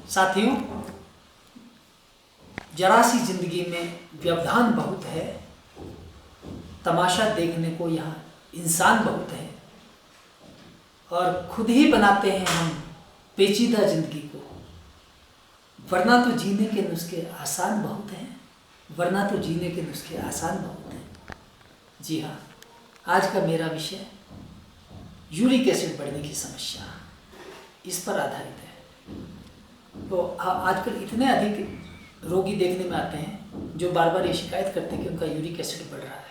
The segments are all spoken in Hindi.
साथियों, जरा सी जिंदगी में व्यवधान बहुत है, तमाशा देखने को यहाँ इंसान बहुत है, और खुद ही बनाते हैं हम पेचीदा जिंदगी को। वरना तो जीने के नुस्खे आसान बहुत हैं, वरना तो जीने के नुस्खे आसान बहुत हैं। जी हाँ, आज का मेरा विषय यूरिक एसिड बढ़ने की समस्या, इस पर आधारित है। तो आजकल इतने अधिक रोगी देखने में आते हैं जो बार बार ये शिकायत करते हैं कि उनका यूरिक एसिड बढ़ रहा है।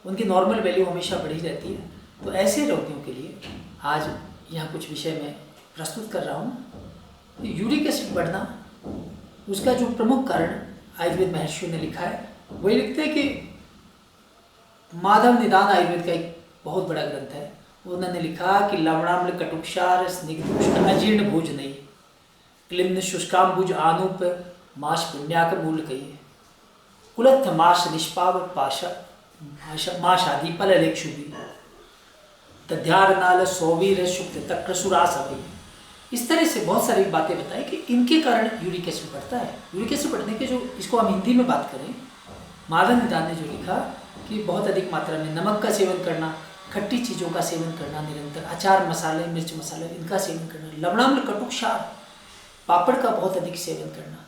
उनकी नॉर्मल वैल्यू हमेशा बढ़ी रहती है। तो ऐसे रोगियों के लिए आज यहाँ कुछ विषय मैं प्रस्तुत कर रहा हूँ। यूरिक एसिड बढ़ना, उसका जो प्रमुख कारण आयुर्वेद महर्षियों ने लिखा है, वही लिखते हैं कि माधव निदान आयुर्वेद का एक बहुत बड़ा ग्रंथ है। उन्होंने लिखा कि लवणाम्ल कटुक्षार स्निग्ध अजीर्ण भोज नहीं, क्लिन्न शुष्काम्बुज आनुप माश पुण्याक मूल कही, कुलत्थ माश निष्पाव पाशा माश आदि पललेक्षुभी, तद्यार नाल सौवीर शुक्त तक्रसुरास अभी। इस तरह से बहुत सारी बातें बताई कि इनके कारण यूरिक एसिड बढ़ता है। यूरिक एसिड बढ़ने के जो, इसको हम हिंदी में बात करें, माधव निदान ने जो लिखा कि बहुत अधिक मात्रा में नमक का सेवन करना, खट्टी चीज़ों का सेवन करना, निरंतर अचार मसाले, मिर्च मसाले, इनका सेवन करना, लवणाम्ल कटुक्षार, पापड़ का बहुत अधिक सेवन करना,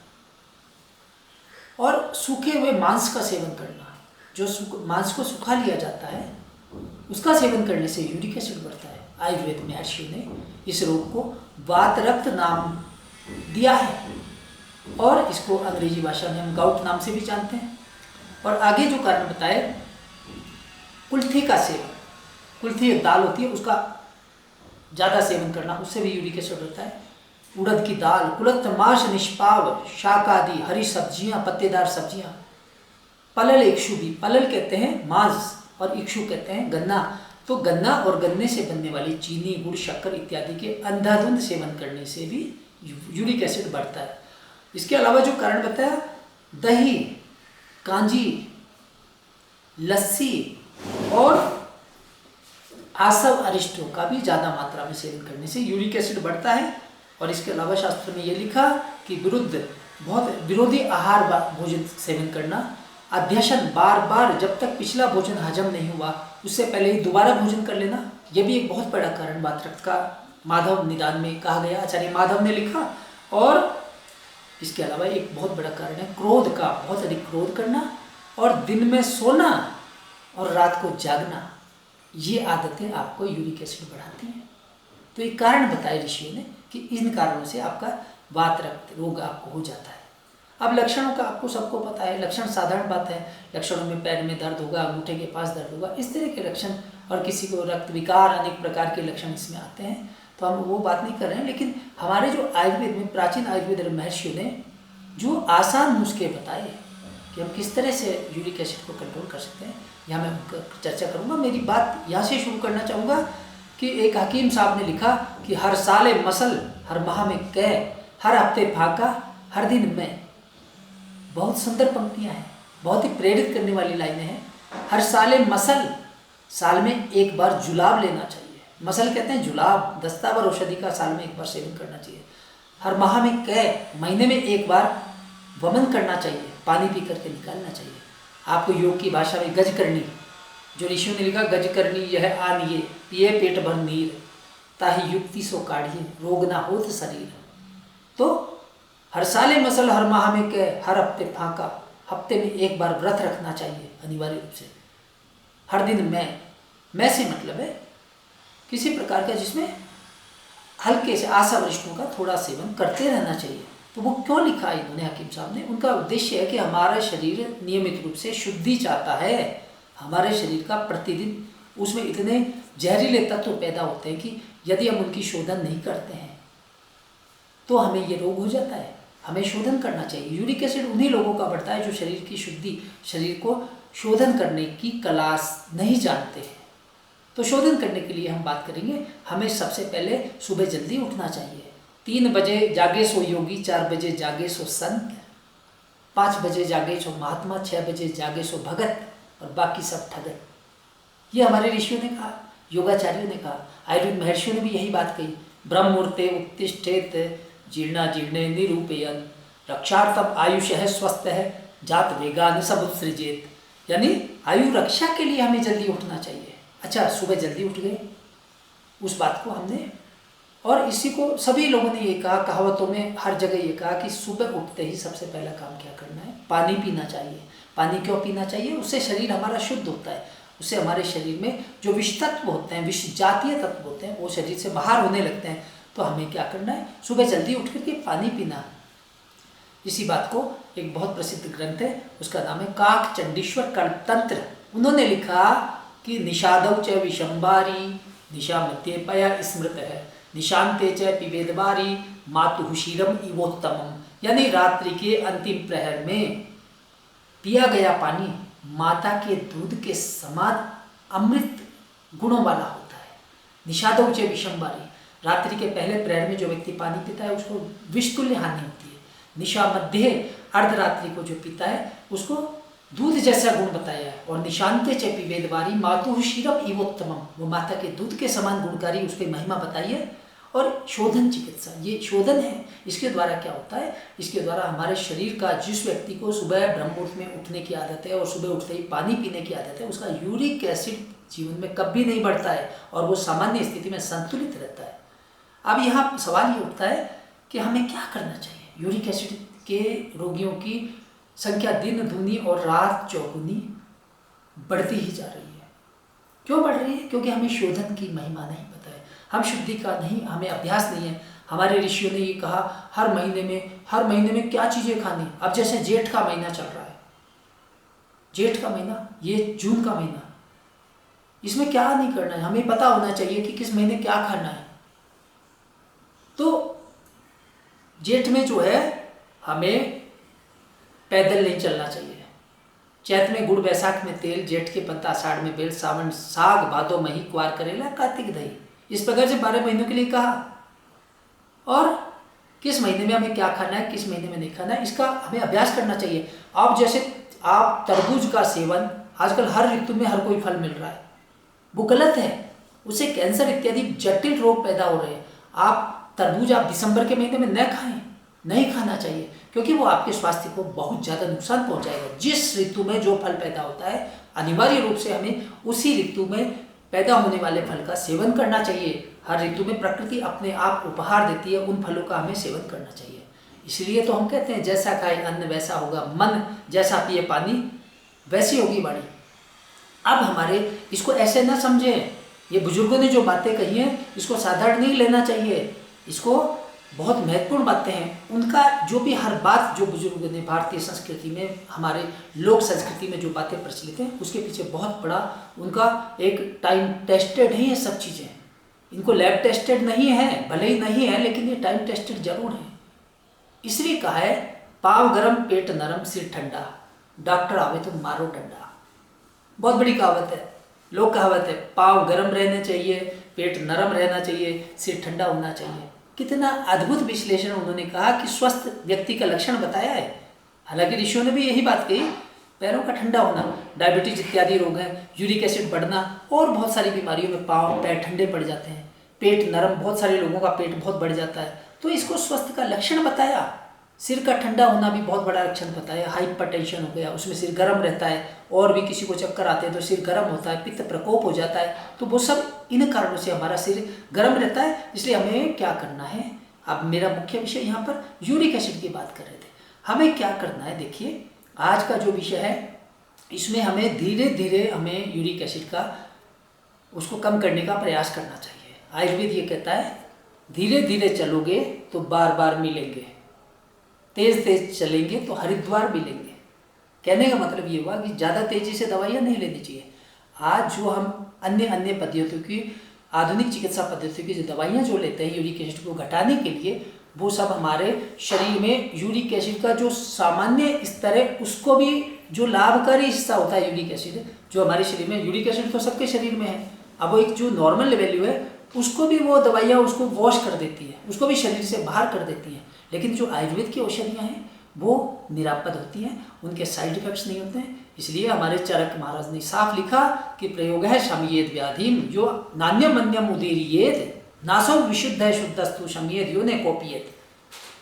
और सूखे हुए मांस का सेवन करना, जो मांस को सुखा लिया जाता है उसका सेवन करने से यूरिक एसिड बढ़ता है। आयुर्वेद में महर्षियों ने इस रोग को वात रक्त नाम दिया है, और इसको अंग्रेजी भाषा में हम गाउट नाम से भी जानते हैं। और आगे जो कारण बताए, कुल्थी का सेवन, कुल्थी एक दाल होती है, उसका ज़्यादा सेवन करना, उससे भी यूरिक एसिड होता है। उड़द की दाल, कुलत्थ माश निष्पाव, शाक आदि, हरी सब्जियां, पत्तेदार सब्जियां, पलल इक्षुभी, पलल कहते हैं मांस और इक्षु कहते हैं गन्ना। तो गन्ना और गन्ने से बनने वाली चीनी, गुड़, शक्कर इत्यादि के अंधाधुंध सेवन करने से भी यूरिक एसिड बढ़ता है। इसके अलावा जो कारण बताया, दही, कांजी, लस्सी और आसव अरिष्टों का भी ज़्यादा मात्रा में सेवन करने से यूरिक एसिड बढ़ता है। और इसके अलावा शास्त्र में ये लिखा कि बहुत विरोधी आहार भोजन सेवन करना, अध्यशन, बार बार जब तक पिछला भोजन हजम नहीं हुआ उससे पहले ही दोबारा भोजन कर लेना, यह भी एक बहुत बड़ा कारण वात रक्त का माधव निदान में कहा गया, आचार्य माधव ने लिखा। और इसके अलावा एक बहुत बड़ा कारण है क्रोध का, बहुत अधिक क्रोध करना, और दिन में सोना और रात को जागना, ये आदतें आपको यूरिक एसिड बढ़ाती हैं। तो ये कारण बताए ऋषियों ने कि इन कारणों से आपका वात रक्त रोग आपको हो जाता है। अब लक्षणों का आपको सबको पता है, लक्षण साधारण बात है। लक्षणों में पैर में दर्द होगा, अंगूठे के पास दर्द होगा, इस तरह के लक्षण, और किसी को रक्त विकार, अनेक प्रकार के लक्षण इसमें आते हैं। तो हम वो बात नहीं कर रहे हैं, लेकिन हमारे जो आयुर्वेद में, प्राचीन आयुर्वेद महर्षियों ने जो आसान नुस्खे बताए कि हम किस तरह से यूरिक एसिड को कंट्रोल कर सकते हैं, यहाँ मैं चर्चा करूँगा। मेरी बात यहाँ से शुरू करना चाहूँगा कि एक हकीम साहब ने लिखा कि हर साले मसल, हर माह में कै, हर हफ्ते फाका, हर दिन में। बहुत सुंदर पंक्तियाँ हैं, बहुत ही प्रेरित करने वाली लाइनें हैं। हर साले मसल, साल में एक बार जुलाब लेना चाहिए। मसल कहते हैं जुलाब, दस्तावर औषधि का साल में एक बार सेवन करना चाहिए। हर माह में कै, महीने में एक बार वमन करना चाहिए, पानी पी करके निकालना चाहिए। आपको योग की भाषा में गज करनी, जो ऋषियों ने लिखा, गज करनी यह आनिए, पिए पेट भर नीर, ताहि युक्ति सो काढ़िए, रोग ना होत शरीर। तो हर साले मसल, हर माह में कै, हर हफ्ते फाका, हफ्ते में एक बार व्रत रखना चाहिए अनिवार्य रूप से। हर दिन मैं से मतलब है किसी प्रकार का जिसमें हल्के से आशा वरिष्ठों का थोड़ा सेवन करते रहना चाहिए। तो वो क्यों लिखा है इन्होंने हकीम साहब ने? उनका उद्देश्य है कि हमारा शरीर नियमित रूप से शुद्धि चाहता है। हमारे शरीर का प्रतिदिन उसमें इतने जहरीले तत्व पैदा होते हैं कि यदि हम उनकी शोधन नहीं करते हैं तो हमें ये रोग हो जाता है। हमें शोधन करना चाहिए। यूरिक एसिड उन्हीं लोगों का बढ़ता है जो शरीर की शुद्धि, शरीर को शोधन करने की कला नहीं जानते हैं। तो शोधन करने के लिए हम बात करेंगे, हमें सबसे पहले सुबह जल्दी उठना चाहिए। 3 बजे जागे सो योगी, 4 बजे जागे सो संत, 5 बजे जागे सो महात्मा, 6 बजे जागे सो भगत, और बाकी सब ठगत। ये हमारे ऋषियों ने कहा, योगाचार्यों ने कहा, आयुर्वेद महर्षियों ने भी यही बात कही। ब्रह्म मुहूर्ते उत्तिष्ठेत जीर्णा जीर्णे निरूपयन रक्षार्थम आयुष है स्वस्थ है जात वेगान सब उत्सृजेत। यानी आयु रक्षा के लिए हमें जल्दी उठना चाहिए। अच्छा, सुबह जल्दी उठ गए, उस बात को हमने, और इसी को सभी लोगों ने ये कहा, कहावतों में हर जगह ये कहा कि सुबह उठते ही सबसे पहला काम क्या करना है, पानी पीना चाहिए। पानी क्यों पीना चाहिए? उससे शरीर हमारा शुद्ध होता है, उससे हमारे शरीर में जो विष तत्व होते हैं, विष जातीय तत्व होते हैं, वो शरीर से बाहर होने लगते हैं। तो हमें क्या करना है, सुबह जल्दी उठ करके पानी पीना। इसी बात को एक बहुत प्रसिद्ध ग्रंथ है, उसका नाम है काक चंडीश्वर कल्पतंत्र। उन्होंने लिखा कि निषादौ च विषंबारी निशा मध्य पया स्मृत है निशांते च पिबेदबारी मातु क्षीरम इवोत्तमम। यानी रात्रि के अंतिम प्रहर में पिया गया पानी माता के दूध के समान अमृत गुणों वाला होता है। निषादौ च विषंबारी, रात्रि के पहले प्रहर में जो व्यक्ति पानी पीता है उसको विषतुल्य हानि होती है। निशा मध्य, अर्धरात्रि को जो पीता है उसको दूध जैसा गुण बताया है। और निशांते च पिबेदबारी मातु क्षीरम इवोत्तमम, वो माता के दूध के समान गुणकारी उसकी महिमा बताई है। और शोधन चिकित्सा, ये शोधन है। इसके द्वारा क्या होता है, इसके द्वारा हमारे शरीर का, जिस व्यक्ति को सुबह ब्रह्म मुहूर्त में उठने की आदत है और सुबह उठते ही पानी पीने की आदत है, उसका यूरिक एसिड जीवन में कभी नहीं बढ़ता है और वो सामान्य स्थिति में संतुलित रहता है। अब यहाँ सवाल ये उठता है कि हमें क्या करना चाहिए। यूरिक एसिड के रोगियों की संख्या दिन दूनी और रात चौगुनी बढ़ती ही जा रही है। क्यों बढ़ रही है? क्योंकि हमें शोधन की महिमा नहीं पता है, हम शुद्धि का नहीं, हमें अभ्यास नहीं है। हमारे ऋषियों ने ये कहा हर महीने में क्या चीज़ें खानी। अब जैसे जेठ का महीना चल रहा है, जेठ का महीना, ये जून का महीना, इसमें क्या नहीं करना है, हमें पता होना चाहिए कि किस महीने क्या खाना है। तो जेठ में जो है हमें पैदल नहीं चलना चाहिए। चैत में गुड़, बैसाख में तेल, जेठ के पत्ता, आषाढ़ में बेल, सावन साग, भादो मही, क्वार करेला, कार्तिक दही। इस प्रकार से 12 महीनों के लिए कहा। और किस महीने में हमें क्या खाना है, किस महीने में नहीं खाना है, इसका हमें अभ्यास करना चाहिए। आप जैसे आप तरबूज का सेवन, आजकल हर ऋतु में हर कोई फल मिल रहा है, वो गलत है। उससे कैंसर इत्यादि जटिल रोग पैदा हो रहे हैं। आप तरबूज आप दिसंबर के महीने में न खाएं, नहीं खाना चाहिए, क्योंकि वो आपके स्वास्थ्य को बहुत ज़्यादा नुकसान पहुंचाएगा। जिस ऋतु में जो फल पैदा होता है, अनिवार्य रूप से हमें उसी ऋतु में पैदा होने वाले फल का सेवन करना चाहिए। हर ऋतु में प्रकृति अपने आप उपहार देती है, उन फलों का हमें सेवन करना चाहिए। इसलिए तो हम कहते हैं जैसा खाए अन्न वैसा होगा मन, जैसा पिए पानी वैसी होगी वाणी। अब हमारे इसको ऐसे ना समझें, ये बुजुर्गों ने जो बातें कही हैं इसको साधारण नहीं लेना चाहिए, इसको बहुत महत्वपूर्ण बातें हैं। उनका जो भी हर बात जो बुजुर्गों ने भारतीय संस्कृति में, हमारे लोक संस्कृति में जो बातें प्रचलित हैं, उसके पीछे बहुत बड़ा उनका एक टाइम टेस्टेड है। ये सब चीज़ें इनको लैब टेस्टेड नहीं है, भले ही नहीं है, लेकिन ये टाइम टेस्टेड जरूर है। इसलिए कहा है पाँव गरम पेट नरम सिर ठंडा, डॉक्टर आवे तो मारो डंडा। बहुत बड़ी कहावत है, लोक कहावत है। पाँव गरम रहने चाहिए, पेट नरम रहना चाहिए, सिर ठंडा होना चाहिए। कितना अद्भुत विश्लेषण उन्होंने कहा कि स्वस्थ व्यक्ति का लक्षण बताया है। हालांकि ऋषियों ने भी यही बात कही, पैरों का ठंडा होना, डायबिटीज इत्यादि रोग हैं, यूरिक एसिड बढ़ना और बहुत सारी बीमारियों में पाँव पैर ठंडे पड़ जाते हैं। पेट नरम, बहुत सारे लोगों का पेट बहुत बढ़ जाता है, तो इसको स्वस्थ का लक्षण बताया। सिर का ठंडा होना भी बहुत बड़ा लक्षण बताया। हाइपरटेंशन हो गया, उसमें सिर गर्म रहता है, और भी किसी को चक्कर आते हैं तो सिर गर्म होता है, पित्त प्रकोप हो जाता है, तो वो सब इन कारणों से हमारा सिर गर्म रहता है। इसलिए हमें क्या करना है, अब मेरा मुख्य विषय यहाँ पर यूरिक एसिड की बात कर रहे थे, हमें क्या करना है। देखिए आज का जो विषय है इसमें हमें धीरे धीरे हमें यूरिक एसिड का उसको कम करने का प्रयास करना चाहिए। आयुर्वेद ये कहता है धीरे धीरे चलोगे तो बार बार मिलेंगे, तेज तेज चलेंगे तो हरिद्वार मिलेंगे। कहने का मतलब ये हुआ कि ज़्यादा तेजी से दवाइयाँ नहीं लेनी चाहिए। आज जो हम अन्य पद्धतियों की, आधुनिक चिकित्सा पद्धतियों की जो दवाइयाँ जो लेते हैं यूरिक एसिड को घटाने के लिए, वो सब हमारे शरीर में यूरिक एसिड का जो सामान्य स्तर है उसको भी, जो लाभकारी हिस्सा होता है यूरिक एसिड, जो हमारे शरीर में, यूरिक एसिड तो सबके शरीर में है, अब वो एक जो नॉर्मल वैल्यू है उसको भी वो दवाइयाँ उसको वॉश कर देती है, उसको भी शरीर से बाहर कर देती हैं। लेकिन जो आयुर्वेद की औषधियाँ हैं वो निरापद होती हैं, उनके साइड इफेक्ट्स नहीं होते हैं। इसलिए हमारे चरक महाराज ने साफ लिखा कि प्रयोग है शमयेद व्याधिम जो नान्यम अन्यम उदीरियेत नासौ विशुद्ध शुद्धस्तु शमयेद यो ने कोपियेत।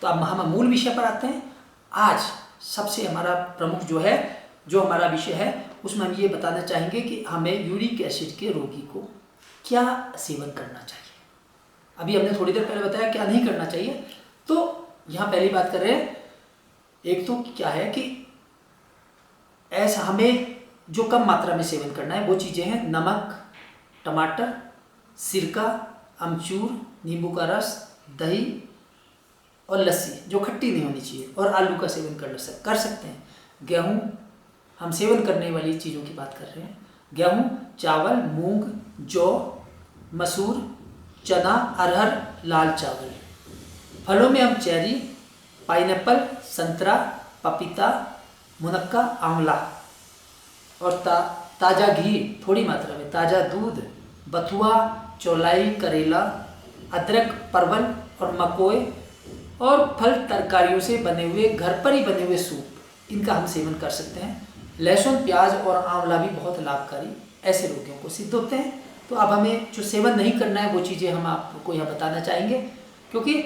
तो अब हम मूल विषय पर आते हैं। आज सबसे हमारा प्रमुख जो हमारा विषय है, उसमें हम ये बताना चाहेंगे कि हमें यूरिक एसिड के रोगी को क्या सेवन करना चाहिए। अभी हमने थोड़ी देर पहले बताया क्या नहीं करना चाहिए। तो यहाँ पहली बात कर रहे हैं, एक तो क्या है कि ऐसा हमें जो कम मात्रा में सेवन करना है वो चीज़ें हैं नमक, टमाटर, सिरका, अमचूर, नींबू का रस, दही और लस्सी जो खट्टी नहीं होनी चाहिए, और आलू का सेवन कर सकते हैं। गेहूँ, हम सेवन करने वाली चीज़ों की बात कर रहे हैं। गेहूँ, चावल, मूंग, जौ, मसूर, चना, अरहर, लाल चावल। फलों में हम चेरी, पाइनएप्पल, संतरा, पपीता, मुनक्का, आंवला, और ताज़ा घी थोड़ी मात्रा में, ताज़ा दूध, बथुआ, चौलाई, करेला, अदरक, परवल और मकोए, और फल तरकारियों से बने हुए घर पर ही बने हुए सूप, इनका हम सेवन कर सकते हैं। लहसुन, प्याज और आंवला भी बहुत लाभकारी ऐसे रोगियों को सिद्ध होते हैं। तो अब हमें जो सेवन नहीं करना है वो चीज़ें हम आपको यहाँ बताना चाहेंगे, क्योंकि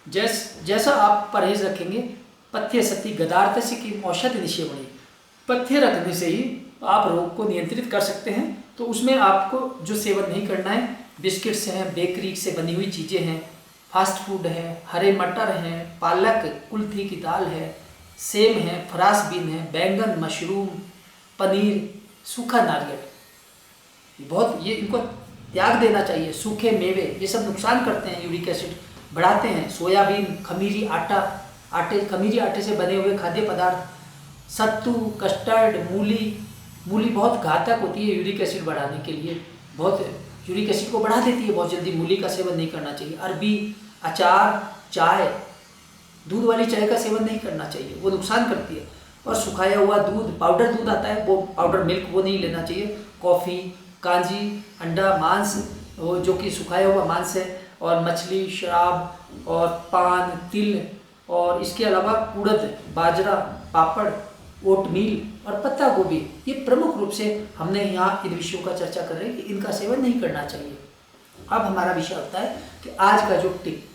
जैसा आप परहेज रखेंगे, पथ्य सती गदार्थस्य की औषधि निषेवणी, पथ्य रखने से ही आप रोग को नियंत्रित कर सकते हैं। तो उसमें आपको जो सेवन नहीं करना है, बिस्किट्स हैं, बेकरी से बनी हुई चीज़ें हैं, फास्ट फूड है, हरे मटर हैं, पालक, कुल्थी की दाल है, सेम है, फ्रांस बीन है, बैंगन, मशरूम, पनीर, सूखा नारियल, ये इनको त्याग देना चाहिए। सूखे मेवे ये सब नुकसान करते हैं, यूरिक एसिड बढ़ाते हैं। सोयाबीन, खमीरी आटे से बने हुए खाद्य पदार्थ, सत्तू, कस्टर्ड, मूली बहुत घातक होती है यूरिक एसिड बढ़ाने के लिए, बहुत यूरिक एसिड को बढ़ा देती है बहुत जल्दी। मूली का सेवन नहीं करना चाहिए। अरबी, अचार, चाय, दूध वाली चाय का सेवन नहीं करना चाहिए, वो नुकसान करती है। और सुखाया हुआ दूध, पाउडर दूध आता है, वो पाउडर मिल्क वो नहीं लेना चाहिए। कॉफ़ी, कांजी, अंडा, मांस, वो जो कि सुखाया हुआ मांस है, और मछली, शराब और पान, तिल, और इसके अलावा उड़द, बाजरा, पापड़, ओटमील और पत्ता गोभी, ये प्रमुख रूप से हमने यहाँ इन विषयों का चर्चा कर रहे हैं कि इनका सेवन नहीं करना चाहिए। अब हमारा विषय होता है कि आज का जो टिप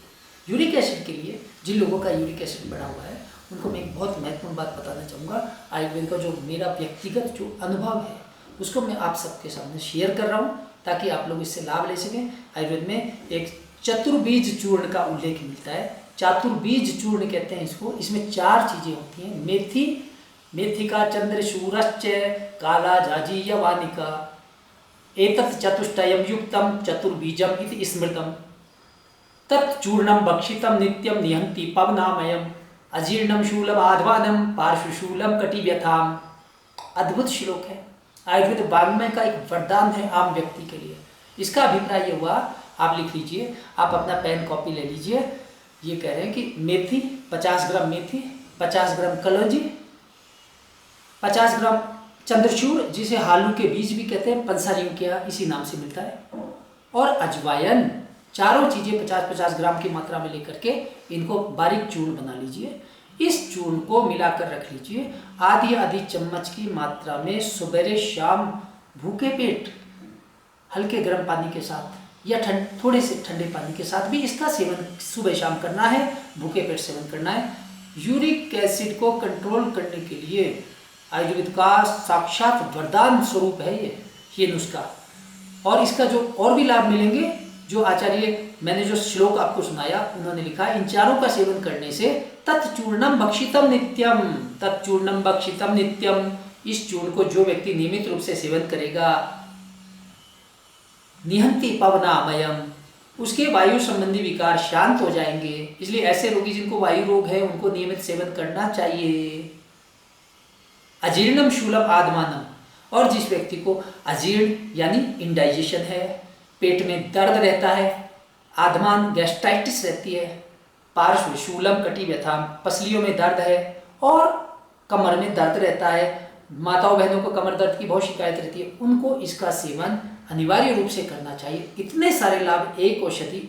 यूरिक एसिड के लिए, जिन लोगों का यूरिक एसिड बढ़ा हुआ है उनको मैं एक बहुत महत्वपूर्ण बात बताना चाहूँगा। आयुर्वेद का जो मेरा व्यक्तिगत जो अनुभव है उसको मैं आप सबके सामने शेयर कर रहा हूँ, ताकि आप लोग इससे लाभ ले सकें। आयुर्वेद में एक चतुर्बीज चूर्ण का उल्लेख मिलता है, चातुर्बीज चूर्ण कहते हैं इसको। इसमें 4 चीज़ें होती हैं, मेथिका, चंद्रशूरश्च, काला जाजीय वानिका, एतत् चतुष्टयम युक्तम चतुर्बीजम इति स्मृतम, तत्चूर्णम भक्षितम नित्यम निहंति पवनामयम, अजीर्णम शूलम आध्वानम पार्श्वशूलम कटिव्यथाम। अद्भुत श्लोक है, आयुर्वेद वाङ्मय का एक वरदान है आम व्यक्ति के लिए। इसका अभिप्राय ये हुआ, आप लिख लीजिए, आप अपना पेन कॉपी ले लीजिए। ये कह रहे हैं कि मेथी 50 ग्राम मेथी, 50 ग्राम कलौंजी, 50 ग्राम चंद्रचूर जिसे हालू के बीज भी कहते हैं, पंसारियों के इसी नाम से मिलता है, और अजवायन, चारों चीज़ें 50-50 ग्राम की मात्रा में लेकर के इनको बारीक चूर्ण बना लीजिए। इस चूर्ण को मिलाकर रख लीजिए आधी चम्मच की मात्रा में। सुबह शाम भूखे पेट हल्के गर्म पानी के साथ या थोड़े से ठंडे पानी के साथ भी इसका सेवन सुबह शाम करना है, भूखे पेट सेवन करना है। यूरिक एसिड को कंट्रोल करने के लिए आयुर्वेद का साक्षात वरदान स्वरूप है ये नुस्खा। और इसका जो और भी लाभ मिलेंगे, जो आचार्य मैंने जो श्लोक आपको सुनाया उन्होंने लिखा, इन चारों का सेवन करने से तत्चूर्णम भक्षितम नित्यम, तत्चूर्णम भक्षितम नित्यम, इस चूर्ण को जो व्यक्ति नियमित रूप से सेवन करेगा, निहंति पवनामयम, उसके वायु संबंधी विकार शांत हो जाएंगे। इसलिए ऐसे रोगी जिनको वायु रोग है उनको नियमित सेवन करना चाहिए। अजीर्णम शूलम आत्मानम, और जिस व्यक्ति को अजीर्ण यानी इंडाइजेशन है, पेट में दर्द रहता है, आत्मान गैस्ट्राइटिस रहती है, पार्श्व शूलम कटी व्यथा, पसलियों में दर्द है और कमर में दर्द रहता है, माताओं बहनों को कमर दर्द की बहुत शिकायत रहती है, उनको इसका सेवन अनिवार्य रूप से करना चाहिए। इतने सारे लाभ एक औषधि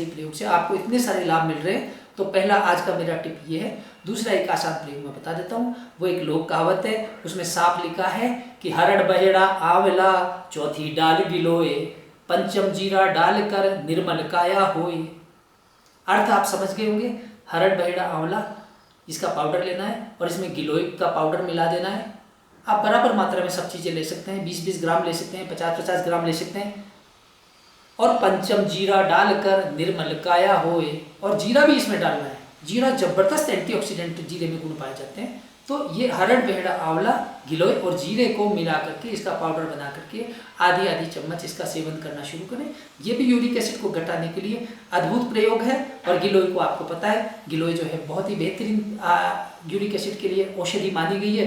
प्रयोग से आपको इतने सारे लाभ मिल रहे हैं। तो पहला आज का मेरा टिप ये है। दूसरा एक आसान प्रयोग मैं बता देता हूँ। वो एक लोक कहावत है, उसमें साफ लिखा है कि हरड़ बहेड़ा आंवला, चौथी डाल गिलोए, पंचम जीरा डाल कर निर्मल काया होए। अर्थ आप समझ गए होंगे। हरड़ बहेड़ा आंवला इसका पाउडर लेना है और इसमें गिलोय का पाउडर मिला देना है। आप बराबर मात्रा में सब चीज़ें ले सकते हैं, 20-20 ग्राम ले सकते हैं, 50-50 ग्राम ले सकते हैं। और पंचम जीरा डालकर निर्मल काया होए, और जीरा भी इसमें डालना है। जीरा जबरदस्त एंटीऑक्सीडेंट जीरे में गुण पाए जाते हैं। तो ये हरड़ बहेड़ा आंवला गिलोय और जीरे को मिला करके इसका पाउडर बना करके आधी चम्मच इसका सेवन करना शुरू करें। ये भी यूरिक एसिड को घटाने के लिए अद्भुत प्रयोग है। और गिलोय को आपको पता है, गिलोय जो है बहुत ही बेहतरीन यूरिक एसिड के लिए औषधि मानी गई है।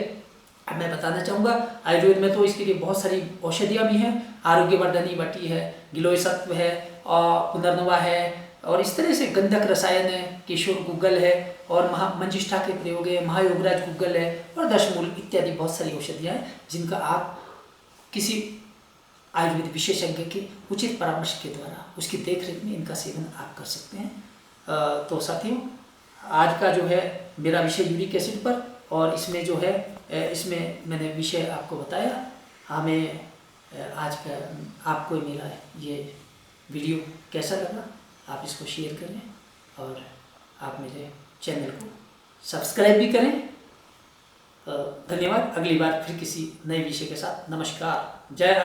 अब मैं बताना चाहूँगा, आयुर्वेद में तो इसके लिए बहुत सारी औषधियाँ भी हैं। आरोग्यवर्धनी बटी है, गिलोय सत्व है, और पुनर्नवा है, और इस तरह से गंधक रसायन है, केशोर गुग्गल है, और मंजिष्ठा के प्रयोग है, महायोगराज गुग्गल है, और दशमूल इत्यादि बहुत सारी औषधियाँ हैं जिनका आप किसी आयुर्वेद विशेषज्ञ के उचित परामर्श के द्वारा उसकी देखरेख में इनका सेवन आप कर सकते हैं। तो साथियों, आज का जो है मेरा विषय यूरिक एसिड पर, और इसमें जो है इसमें मैंने विषय आपको बताया। हमें आज का आपको मेरा ये वीडियो कैसा लगा, आप इसको शेयर करें और आप मेरे चैनल को सब्सक्राइब भी करें। धन्यवाद। अगली बार फिर किसी नए विषय के साथ। नमस्कार। जय